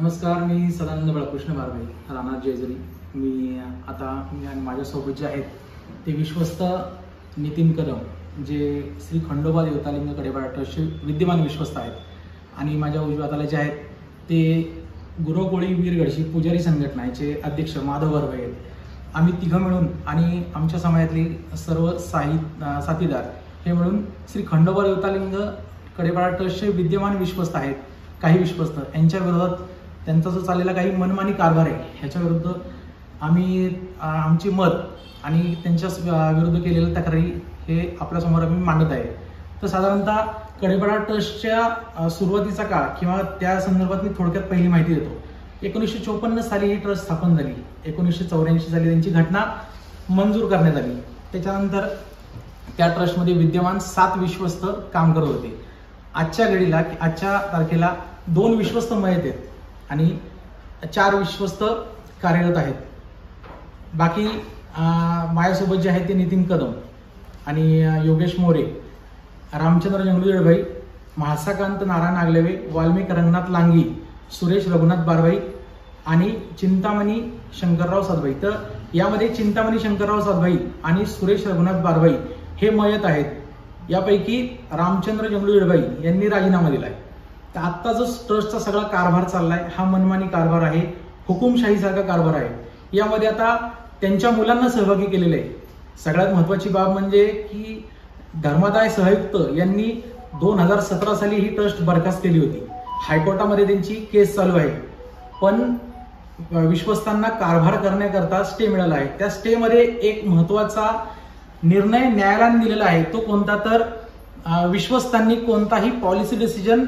नमस्कार, मी सदानंद बाळकृष्ण बारवे, राहणार जेजुरी। मी आणि माझ्यासोबत जे आहेत ते विश्वस्त नितीन कदम, जे श्री खंडोबा देवतालिंग कडेपाडा ट्रस्टचे विद्यमान विश्वस्त आहेत, आणि माझ्या उजव्या हाताला जे आहेत ते गुरुकोळी वीरगडशी पुजारी संघटनेचे अध्यक्ष माधव बारवे आहेत। आम्ही तिघं मिळून आणि आमच्या समाजातले सर्व साथीदार हे मिळून श्री खंडोबा देवतालिंग कडेपाडा ट्रस्टचे विद्यमान विश्वस्त आहेत। काही विश्वस्त यांच्या विरोधात त्यांचा जो चाललेला काही मनमानी कारभार आहे ह्याच्या विरुद्ध आम्ही आमची मत आणि त्यांच्या विरुद्ध केलेल्या तक्रारी हे आपल्यासमोर आम्ही मांडत आहे। तर साधारणतः कडेपाडा ट्रस्टच्या सुरुवातीचा काळ किंवा त्या संदर्भात मी थोडक्यात पहिली माहिती देतो। 1954 साली ही ट्रस्ट स्थापन झाली। 1984 साली त्यांची घटना मंजूर करण्यात आली। त्याच्यानंतर त्या ट्रस्टमध्ये विद्यमान 7 विश्वस्त काम करत होते। आजच्या तारखेला 2 विश्वस्त मयत आहेत आणि 4 विश्वस्त कार्यरत आहेत। बाकी माझ्यासोबत जे आहेत ते नितीन कदम आणि योगेश मोरे, रामचंद्र जंगलूजळभाई, म्हाळसाकांत नारायण आगलेवे, वाल्मिक रंगनाथ लांगी, सुरेश रघुनाथ बारभाई आणि चिंतामणी शंकरराव सातभाई। तर यामध्ये चिंतामणी शंकरराव सातभाई आणि सुरेश रघुनाथ बारभाई हे मयत आहेत। यापैकी रामचंद्र जंगलूजळभाई यांनी राजीनामा दिलाय। तर आत्ता जो ट्रस्टचा सगळा कारभार चाललाय हा मनमानी कारभार आहे, हुकुमशाहीसारखा कारभार आहे। यामध्ये आता त्यांच्या मुलांना सहभागी केलेलं आहे। सगळ्यात महत्त्वाची बाब म्हणजे की धर्मादाय सहयुक्त यांनी 2017 साली ही ट्रस्ट बरखास्त केली होती। हायकोर्टामध्ये त्यांची केस चालू आहे, पण विश्वस्तांना कारभार करण्याकरता स्टे मिळाला आहे। त्या स्टेमध्ये एक महत्त्वाचा निर्णय न्यायालयाने दिलेला आहे। तो कोणता तर विश्वस्तांनी कोणताही पॉलिसी डिसिजन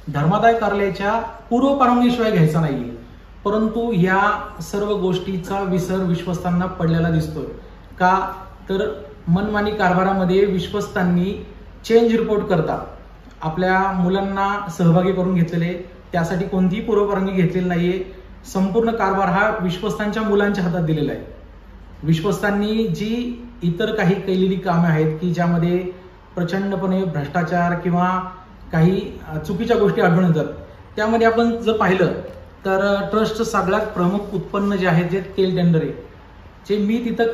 धर्मादाय कार्यालयाच्या पूर्व परवानगीशिवाय घ्यायचा नाहीये। परंतु या सर्व गोष्टीचा विसर विश्वस्तांना पडलेला दिसतोय। का तर मनमानी कारभारामध्ये विश्वस्तांनी चेंज रिपोर्ट करता आपल्या मुलांना सहभागी करून घेतलेले, त्यासाठी कोणतीही पूर्व परवानगी घेतलेली नाहीये। संपूर्ण कारभार हा विश्वस्तांच्या मुलांच्या हातात दिलेला आहे। विश्वस्तांनी जी इतर काही केलेली कामे आहेत की ज्यामध्ये प्रचंडपणे भ्रष्टाचार किंवा काही चुकीच्या गोष्टी आढळून येतात, त्यामध्ये आपण जर पाहिलं तर ट्रस्टचं सगळ्यात प्रमुख उत्पन्न जे आहे जे तेल टेंडर आहे, जे मी तिथं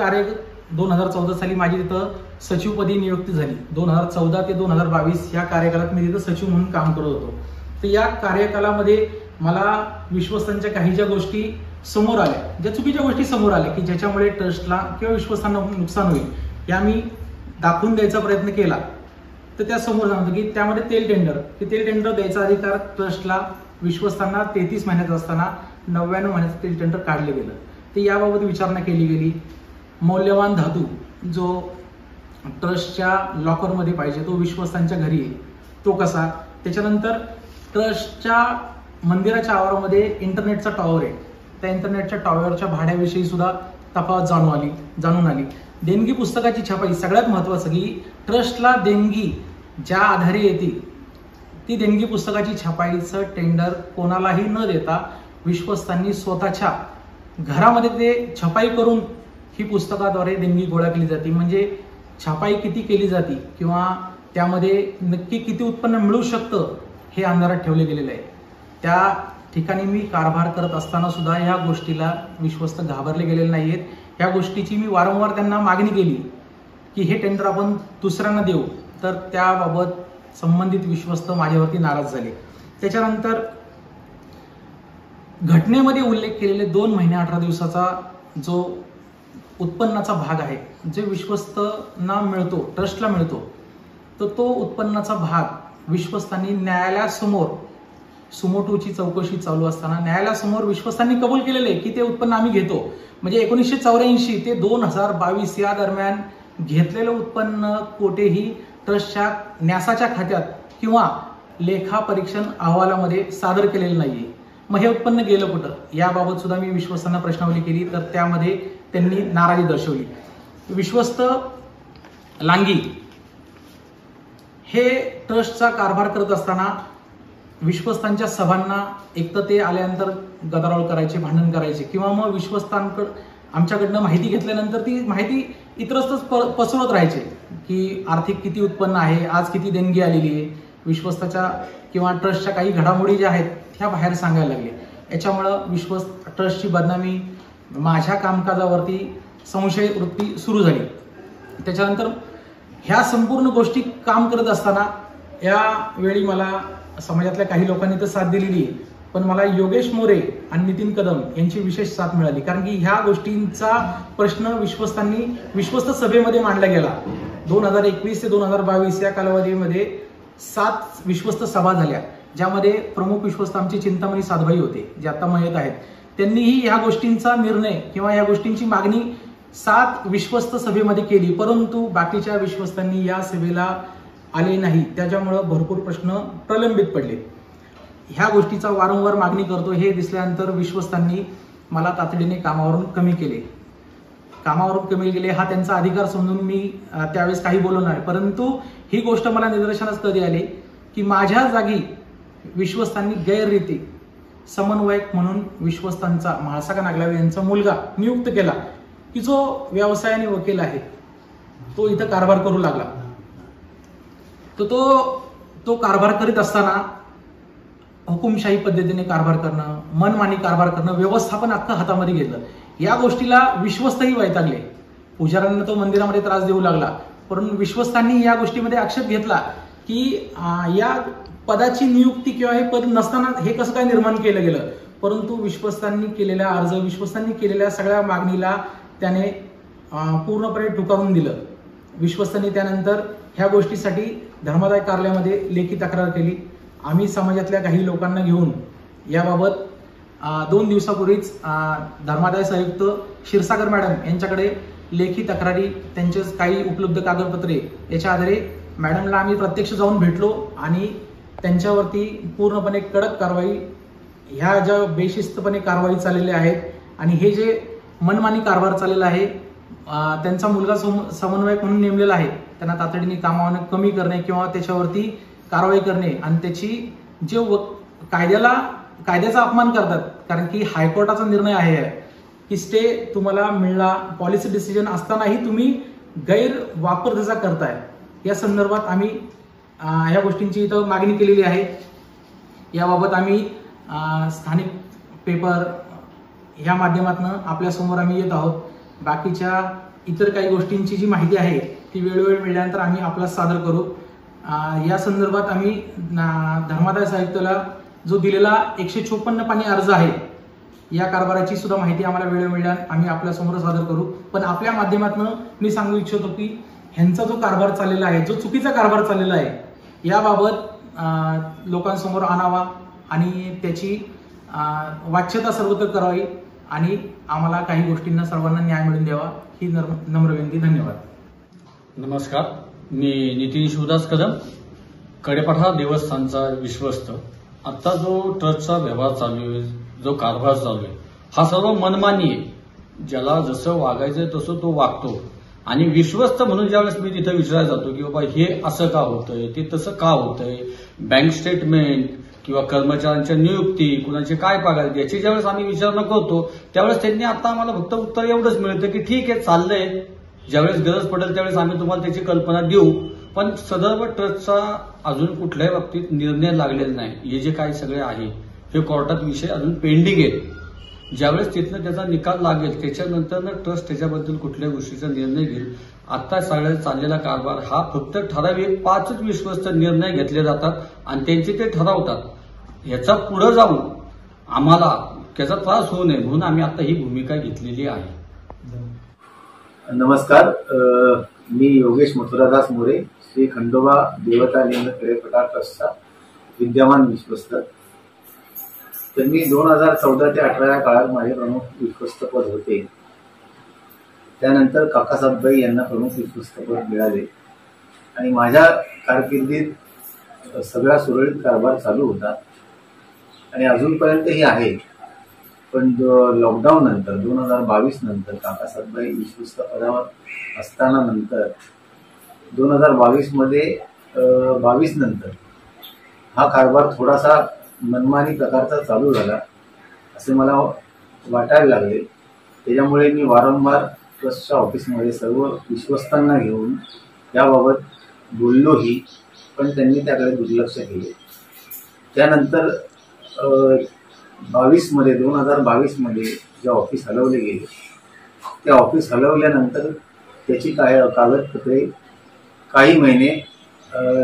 2014 साली माझी तिथं सचिवपदी नियुक्ती झाली। 2014 ते 2022 या कार्यकालात मी तिथं सचिव म्हणून काम करत होतो। तर या कार्यकालामध्ये मला विश्वस्तांच्या काही ज्या गोष्टी समोर आल्या, ज्या चुकीच्या गोष्टी समोर आल्या की ज्याच्यामुळे ट्रस्टला किंवा विश्वस्तांना नुकसान होईल, या मी दाखवून द्यायचा प्रयत्न केला। तर त्या समोर सांगतो की त्यामध्ये तेल टेंडर द्यायचा अधिकार ट्रस्टला विश्वस्तांना 33 महिन्यात असताना 99 महिन्याचं तेल टेंडर काढले गेलं। तर याबाबत विचारणा केली गेली। मौल्यवान धातू जो ट्रस्टच्या लॉकरमध्ये पाहिजे तो विश्वस्तांच्या घरी आहे, तो कसा? त्याच्यानंतर ट्रस्टच्या मंदिराच्या आवारामध्ये इंटरनेटचा टॉवर आहे, त्या इंटरनेटच्या टॉवरच्या भाड्याविषयी सुद्धा तफावत जाणून आली। देणगी पुस्तकाची छपाई, सगळ्यात महत्त्वाचं की ट्रस्टला देणगी ज्या आधारे येते ती देणगी पुस्तकाची छपाईचं टेंडर कोणालाही न देता विश्वस्तांनी स्वतःच्या घरामध्ये ते छपाई करून ही पुस्तकाद्वारे देणगी गोळा केली जाते। म्हणजे छपाई किती केली जाते किंवा त्यामध्ये नक्की किती उत्पन्न मिळू शकतं हे अंधारात ठेवले गेलेलं आहे। त्या ठिकाणी मी कारभार करत असताना सुद्धा ह्या गोष्टीला विश्वस्त घाबरले गेलेले नाहीयेत। ह्या गोष्टीची मी वारंवार त्यांना मागणी केली की हे टेंडर आपण दुसऱ्यांना देऊ, तर त्याबाबत संबंधित विश्वस्त माझ्यावरती नाराज झाले। त्याच्यानंतर घटनेमध्ये उल्लेख केलेले 2 महिने 18 दिवसाचा जो उत्पन्नाचा भाग आहे, जे विश्वस्तांना मिळतो, ट्रस्टला मिळतो, तर तो उत्पन्नाचा भाग विश्वस्तांनी न्यायालयासमोर सुमोटोची चौकशी चालू असताना न्यायालयासमोर विश्वस्तांनी कबूल केलेले की ते उत्पन्न आम्ही घेतो। म्हणजे 1984 ते 2022 या दरम्यान घेतलेलं उत्पन्न कोठेही ट्रस्टच्या न्यासाच्या खात्यात किंवा लेखापरीक्षण अहवालामध्ये सादर केलेलं नाहीये। मग हे उत्पन्न गेलं कुठं, याबाबत सुद्धा मी विश्वस्तांना प्रश्नावली केली, तर त्यामध्ये त्यांनी नाराजी दर्शवली। विश्वस्त लांगी हे ट्रस्टचा कारभार करत असताना विश्वस्तांच्या सभांना एक तर ते आल्यानंतर गदारोळ करायचे, भांडण करायचे, किंवा मग आमच्याकडनं माहिती घेतल्यानंतर ती माहिती इतरत्रच पसरवत राहायचे की आर्थिक किती उत्पन्न आहे, आज किती देणगी आलेली आहे, विश्वस्ताच्या किंवा ट्रस्टच्या काही घडामोडी ज्या आहेत ह्या बाहेर सांगायला लागले। याच्यामुळं विश्वस्त ट्रस्टची बदनामी, माझ्या कामकाजावरती संशय वृत्ती सुरू झाली. त्याच्यानंतर ह्या संपूर्ण गोष्टी काम करत असताना यावेळी मला समाजातल्या काही लोकांनी तर साथ दिलेली आहे, पण मला योगेश मोरे आणि नितीन कदम यांची विशेष साथ मिळाली. कारण की ह्या गोष्टींचा प्रश्न विश्वस्त सभेमध्ये मांडला गेला. 2021 ते 2022 या कालावधीमध्ये 7 विश्वस्त सभा झाल्या, ज्यामध्ये प्रमुख विश्वस्त आमचे चिंतामणी साधभाई होते, जे आता मयत आहेत. त्यांनीही ह्या गोष्टींचा निर्णय किंवा या गोष्टींची मागणी 7 विश्वस्त सभेमध्ये केली, परंतु बाकीच्या विश्वस्तांनी या सभेला आले नाही. त्याच्यामुळे भरपूर प्रश्न प्रलंबित पडले. ह्या गोष्टीचा वारंवार मागणी करतो हे दिसल्यानंतर विश्वस्तांनी मला तातडीने कामावरून कमी केले. हा त्यांचा अधिकार समजून मी त्यावेळेस काही बोललो नाही. परंतु ही गोष्ट मला निदर्शनास कधी आली की माझ्या जागी विश्वस्तांनी गैररीती समन्वयक म्हणून विश्वस्तांचा म्हाळसाका नागलावे यांचा मुलगा नियुक्त केला, की जो व्यवसायाने वकील आहे. तो इथं कारभार करू लागला. तो कारभार करीत असताना हुकुमशाही पद्धतीने कारभार करणं, मनमानी कारभार करणं, व्यवस्थापन अख्खं हातामध्ये घेतलं. या गोष्टीला विश्वस्तही वैतागले. पुजाऱ्यांना तो मंदिरामध्ये त्रास देऊ लागला. परंतु विश्वस्तांनी या गोष्टीमध्ये आक्षेप घेतला की या पदाची नियुक्ती किंवा हे पद नसताना हे कसं काय निर्माण केलं गेलं. परंतु विश्वस्तांनी केलेला अर्ज, विश्वस्तांनी केलेल्या सगळ्या मागणीला त्याने पूर्णपणे ठुकावून दिलं. विश्वस्तांनी त्यानंतर ह्या गोष्टीसाठी धर्मादाय कार्यालयामध्ये लेखी तक्रार केली. आम्ही समाजातल्या काही लोकांना घेऊन याबाबत 2 दिवसापूर्वीच धर्मादाय आयुक्त क्षीरसागर मॅडम यांच्याकडे लेखी तक्रारी, त्यांचे काही उपलब्ध कागदपत्रे याच्या आधारे मॅडमला आम्ही प्रत्यक्ष जाऊन भेटलो आणि त्यांच्यावरती पूर्णपणे कडक कारवाई, ह्या ज्या बेशिस्तपणे कारवाई चाललेल्या आहेत आणि हे जे मनमानी कारभार चाललेला आहे, त्यांचा मुलगा समन्वयक म्हणून नेमलेला आहे, त्यांना तातडीने कामावर कमी करणे किंवा त्याच्यावरती कारवाई करणे आणि त्याची जे कायद्याचा अपमान करतात. कारण की हायकोर्टाचा निर्णय आहे की स्टे तुम्हाला मिळला, पॉलिसी डिसिजन असतानाही तुम्ही गैरवापर त्याचा करताय. या संदर्भात आम्ही ह्या गोष्टींची इथं मागणी केलेली आहे. याबाबत आम्ही स्थानिक पेपर ह्या माध्यमातून आपल्यासमोर आम्ही येत आहोत. बाकीच्या इतर काही गोष्टींची जी माहिती आहे ती वेळोवेळी मिळाल्यानंतर आम्ही आपल्याला सादर करू. या संदर्भात आम्ही धर्मादाय आयुक्ताला जो दिलेला 156 पानी अर्ज आहे, या कारभाराची सुद्धा माहिती आम्हाला वेळोवेळी आम्ही आपल्यासमोर सादर करू. पण आपल्या माध्यमातून मी सांगू इच्छितो की ह्यांचा जो कारभार चाललेला आहे, जो चुकीचा कारभार चाललेला आहे, याबाबत लोकांसमोर आणावा आणि त्याची वाच्यता सर्वत्र करावी आणि आम्हाला काही गोष्टींना सर्वांना न्याय मिळवून द्यावा ही नम्र विनंती. धन्यवाद. नमस्कार, मी नितीन शिवदास कदम, कडेपठार देवस्थानचा विश्वस्त. आता जो ट्रस्टचा व्यवहार चालू आहे, जो कारभार चालू आहे, हा सर्व मनमानी आहे. ज्याला जसं वागायचं तसं तो वागतो. आणि विश्वस्त म्हणून ज्यावेळेस मी तिथे विचारायला जातो की बाबा हे असं का होतंय, ते तसं का होतंय, बँक स्टेटमेंट किंवा कर्मचाऱ्यांच्या नियुक्ती, कुणाचे काय पगार, याची ज्यावेळेस आम्ही विचारणा करतो त्यावेळेस त्यांनी आता आम्हाला फक्त उत्तर एवढंच मिळतं की ठीक आहे, चाललंय, ज्यावेळेस गरज पडेल त्यावेळेस आम्ही तुम्हाला त्याची कल्पना देऊ. पण सदर्भ ट्रस्टचा अजून कुठल्याही बाबतीत निर्णय लागलेला नाही. हे जे काही सगळे आहे हे कोर्टात विषय अजून पेंडिंग आहेत. ज्यावेळेस तिथनं त्याचा निकाल लागेल त्याच्यानंतर ट्रस्ट त्याच्याबद्दल कुठल्या गोष्टीचा निर्णय घेईल. आता सगळ्या चाललेला कारभार हा फक्त ठराविक 5 विश्वस्त निर्णय घेतले जातात आणि त्यांचे ते ठरवतात. ह्याचा पुढे जाऊन आम्हाला त्याचा त्रास होऊ नये म्हणून आम्ही आता ही भूमिका घेतलेली आहे. नमस्कार, मी योगेश मथुरादास मोरे, श्री खंडोबा देवता लिंग कडेपठार ट्रस्टचा विद्यमान विश्वस्त. तर मी 2014 ते 18 या काळात माझे प्रमुख विश्वस्त पद होते. त्यानंतर काकासाहेबबाई यांना प्रमुख विश्वस्त पद मिळाले आणि माझ्या कारकिर्दीत सगळा सुरळीत कारभार चालू होता आणि अजूनपर्यंतही आहे. पण लॉकडाऊन नंतर 2022 नंतर काकासाहेबबाई विश्वस्त पदावर असताना नंतर 2022 मध्ये 22 नंतर हा कारभार थोडासा मनमानी प्रकारचा चालू झाला असे मला वाटायला लागले. त्याच्यामुळे मी वारंवार ट्रस्टच्या ऑफिसमध्ये सर्व विश्वस्तांना घेऊन याबाबत बोललोही, पण त्यांनी त्याकडे दुर्लक्ष केले. त्यानंतर 2022 मध्ये जे ऑफिस हलवले गेले, ते ऑफिस हलवल्यानंतर त्याची कागदपत्रे काही महिने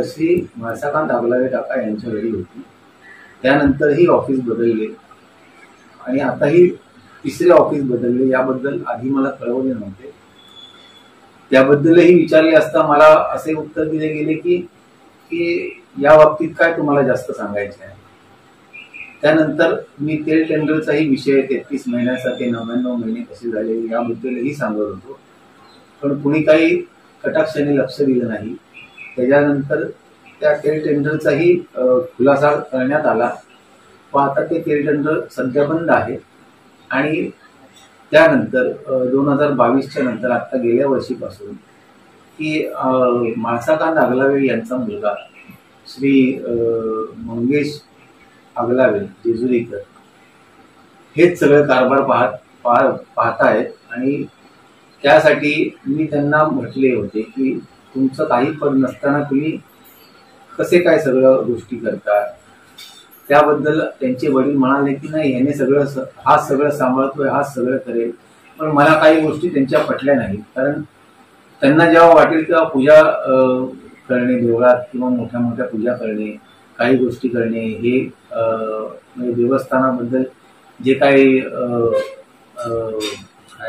श्री म्हाळसाकांत आगलावे काका यांच्या घरी होती. त्यानंतर ही ऑफिस बदलले आणि आता ही तिसरे ऑफिस बदलले. याबद्दल आधी मला कळवले नव्हते. त्याबद्दलही विचारले असता मला असे उत्तर दिले गेले की या बाबतीत काय तुम्हाला जास्त सांगायचे आहे. त्यानंतर मी तेल टेंडरचाही विषय 33 महिन्यासाठी 99 महिने कसे झाले याबद्दलही सांगत होतो, पण कुणी काही कटाक्षाने लक्ष दिलं नाही. त्याच्यानंतर त्या तेल टेंडरचाही खुलासा करण्यात आला व आता ते तेल टेंडर सध्या बंद आहे. आणि त्यानंतर 2022च्या नंतर आता गेल्या वर्षीपासून की म्हाळसाकांत आगलावे यांचा मुलगा श्री मंगेश आगलावे जेजुरीकर हेच सगळं कारभार पाहतायत. आणि त्यासाठी मी त्यांना म्हटले होते की तुमचं काही पद नसताना तुम्ही कसे काय सगळं गोष्टी करता. त्याबद्दल त्यांचे वडील म्हणाले की नाही, ह्याने हाच सगळं सांभाळतोय, हाच सगळं करेल. पण मला काही गोष्टी त्यांच्या पटल्या नाहीत, कारण त्यांना जेव्हा वाटेल तेव्हा पूजा करणे देवळात किंवा मोठ्या मोठ्या पूजा करणे, काही गोष्टी करणे हे म्हणजे देवस्थानाबद्दल जे काही काय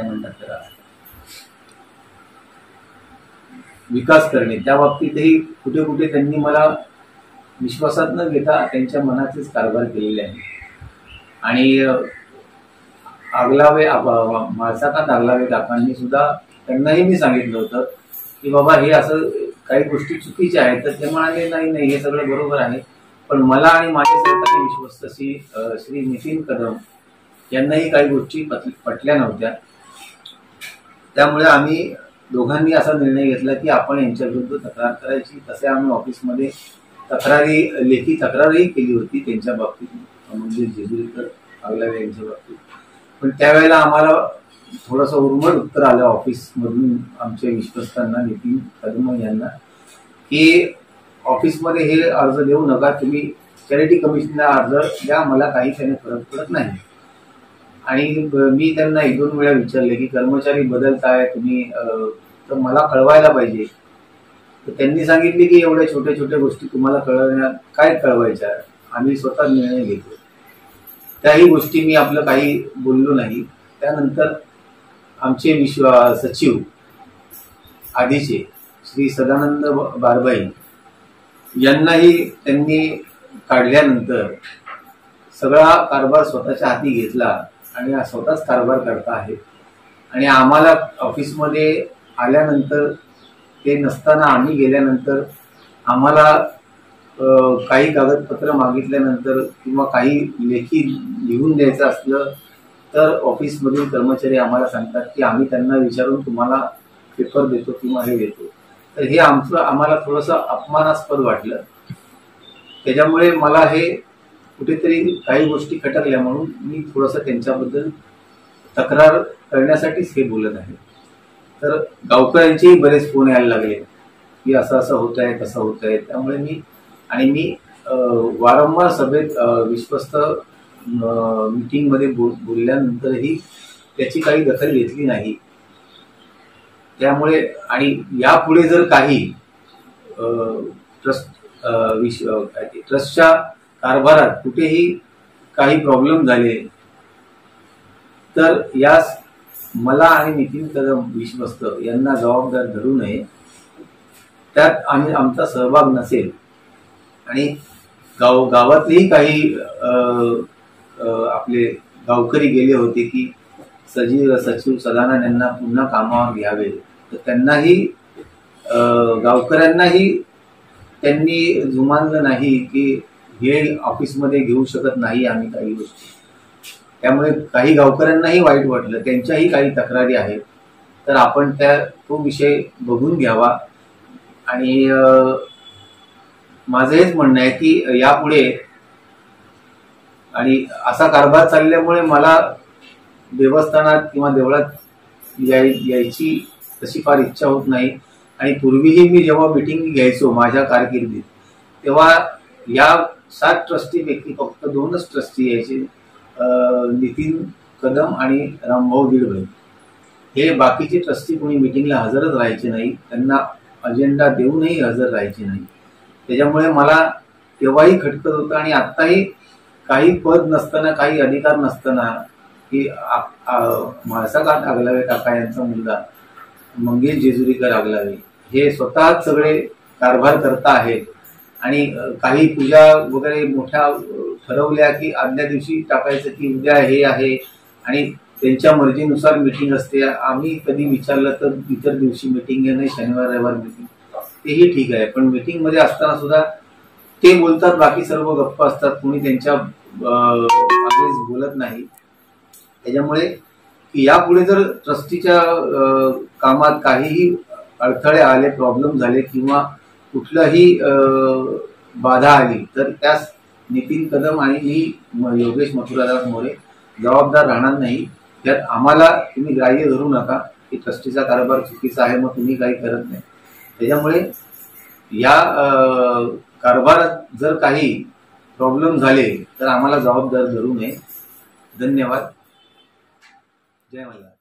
म्हणतात त्याला विकास करणे, त्या बाबतीतही कुठे कुठे त्यांनी मला विश्वासात न घेता त्यांच्या मनाचेच कारभार केलेले आहे. आणि म्हाळसाकांत आगलावे काकांनी सुद्धा त्यांनाही मी सांगितलं होतं की बाबा हे असं काही गोष्टी चुकीच्या आहेत. तर ते म्हणाले नाही हे सगळं बरोबर आहे. पण मला आणि माझ्या सहकारी विश्वस्त श्री नितीन कदम यांनाही काही गोष्टी पटल्या नव्हत्या. त्यामुळे आम्ही दोघांनी असा निर्णय घेतला की आपण यांच्या विरुद्ध तक्रार करायची. तसे आम्ही ऑफिसमध्ये लेखी तक्रारही केली होती त्यांच्या बाबतीत, म्हणजे जेजुरीकर आगलावे यांच्या बाबतीत. पण त्यावेळेला आम्हाला थोडंसं उर्मट उत्तर आलं ऑफिसमधून आमच्या विश्वस्तांना नितीन कदम यांना की ऑफिसमध्ये हे अर्ज देऊ नका, तुम्ही चॅरिटी कमिशनला अर्ज द्या, मला काही त्याने फरक पडत नाही. आणि मी त्यांना 1-2 वेळा विचारले की कर्मचारी बदलताय तुम्ही, तर मला कळवायला पाहिजे. तर त्यांनी सांगितले की एवढ्या छोट्या छोट्या गोष्टी तुम्हाला काय कळवायच्या, आम्ही स्वतः निर्णय घेतो. त्याही गोष्टी मी आपलं काही बोललो नाही. त्यानंतर आमचे सचिव आधीचे श्री सदानंद बारबाई यांनाही त्यांनी काढल्यानंतर सगळा कारभार स्वतःच्या हाती घेतला आणि स्वतःच कारभार करता आहे. आणि आम्हाला ऑफिसमध्ये आल्यानंतर ते नसताना आम्ही गेल्यानंतर आम्हाला काही कागदपत्र मागितल्यानंतर किंवा काही लेखी लिहून द्यायचं असलं तर ऑफिसमधील कर्मचारी आम्हाला सांगतात की आम्ही त्यांना विचारून तुम्हाला पेपर देतो किंवा हे देतो. तर हे आम्हाला थोडंसं अपमानास्पद वाटलं. त्याच्यामुळे मला हे कुठेतरी काही गोष्टी खटकल्या, म्हणून मी थोडंसं त्यांच्याबद्दल तक्रार करण्यासाठीच हे बोलत आहे. तर गावकऱ्यांचेही बरेच फोन यायला लागले की असं असं होत आहे, तसं होत आहे. त्यामुळे मी वारंवार सभेत विश्वस्त मीटिंगमध्ये बोलल्यानंतरही त्याची काही दखल घेतली नाही. त्यामुळे आणि यापुढे जर काही ट्रस्टच्या कारभारात कुठेही काही प्रॉब्लेम झाले तर यास मला आणि नितीन कदम विश्वस्त यांना जबाबदार धरू नये. त्यात आमचा सहभाग नसेल. आणि गावातलेही काही आपले गावकरी गेले होते की सचिव सदानंद यांना पुन्हा कामावर घ्यावे, तर त्यांनाही गावकऱ्यांनाही त्यांनी जुमानलं नाही की हे ऑफिसमध्ये घेऊ शकत नाही आम्ही काही गोष्टी. त्यामुळे काही गावकऱ्यांनाही वाईट वाटलं. त्यांच्याही काही तक्रारी आहेत, तर आपण तो विषय बघून घ्यावा. आणि माझं हेच म्हणणं आहे की यापुढे आणि असा कारभार चालल्यामुळे मला देवस्थानात किंवा देवळात यायची तशी फार इच्छा होत नाही. आणि पूर्वीही मी जेव्हा मीटिंग घ्यायचो माझ्या कारकिर्दीत, तेव्हा या 7 ट्रस्टीपैकी फक्त 2च ट्रस्टी यायचे नितीन कदम आणि रामभाऊ गिडभई हे बाकीचे ट्रस्टी कोणी मिटिंगला हजरच राहायचे नाही, त्यांना अजेंडा देऊनही हजर राहायचे नाही. त्याच्यामुळे मला तेव्हाही खटकत होतं आणि आत्ताही काही पद नसताना, काही अधिकार नसताना की म्हाळसाकांत आगलावे काका यांचा मुलगा मंगेश जेजुरीकर आगलावे हे स्वतःच सगळे कारभार करता आहेत आणि काही पूजा वगैरे मोठ्या ठरवल्या की आदल्या दिवशी टाकायचं की उद्या हे आहे आणि त्यांच्या मर्जीनुसार मीटिंग असते. आम्ही कधी विचारलं तर इतर दिवशी मीटिंग आहे, नाही शनिवार रविवार मीटिंग, तेही ठीक आहे. पण मीटिंग मध्ये असताना सुद्धा ते बोलतात, बाकी सर्व गप्प असतात, कोणी त्यांच्या बोलत नाही. त्याच्यामुळे यापुढे जर ट्रस्टीच्या कामात काहीही अडथळे आले, प्रॉब्लेम झाले किंवा कुठलाही बाधा आली तर त्यास नितीन कदम आणि मी योगेश मथुरादास मोरे जबाबदार राहणार नाही. त्यात आम्हाला तुम्ही ग्राह्य धरू नका की ट्रस्टीचा कारभार चुकीचा आहे, मग तुम्ही काही करत नाही. त्याच्यामुळे या कारभारात जर काही प्रॉब्लेम झाले तर आम्हाला जबाबदार धरू नये. धन्यवाद. जय मल्हार.